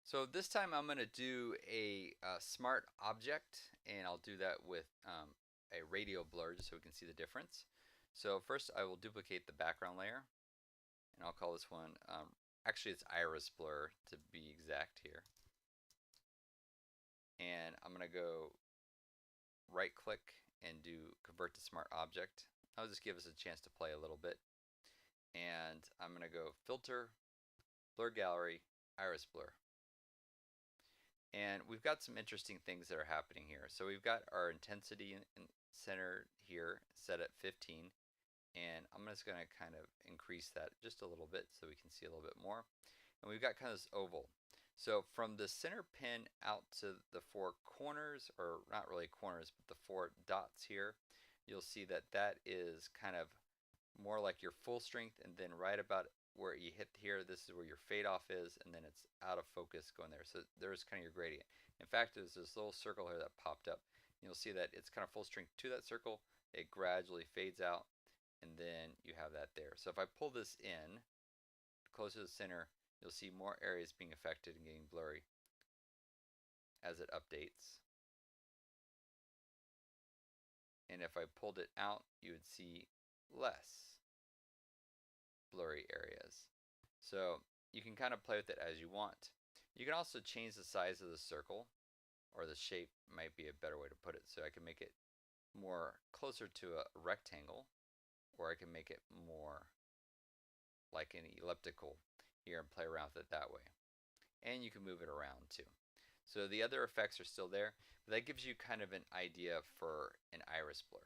So this time I'm going to do a smart object, and I'll do that with a radial blur just so we can see the difference. So first I will duplicate the background layer, and I'll call this one, actually it's iris blur to be exact here. And I'm going to go right click and do convert to smart object. That'll just give us a chance to play a little bit. And I'm going to go filter, blur gallery, iris blur. And we've got some interesting things that are happening here. So we've got our intensity in center here set at 15. And I'm just going to kind of increase that just a little bit so we can see a little bit more. And we've got kind of this oval. So from the center pin out to the four corners, or not really corners, but the four dots here, you'll see that that is kind of more like your full strength, and then right about where you hit here, this is where your fade off is, and then it's out of focus going there. So there's kind of your gradient. In fact, there's this little circle here that popped up. You'll see that it's kind of full strength to that circle. It gradually fades out, and then you have that there. So if I pull this in closer to the center, you'll see more areas being affected and getting blurry as it updates. And if I pulled it out, you would see less blurry areas. So you can kind of play with it as you want. You can also change the size of the circle, or the shape might be a better way to put it. So I can make it more closer to a rectangle, or I can make it more like an elliptical here and play around with it that way. And you can move it around too. So the other effects are still there, but that gives you kind of an idea for an iris blur.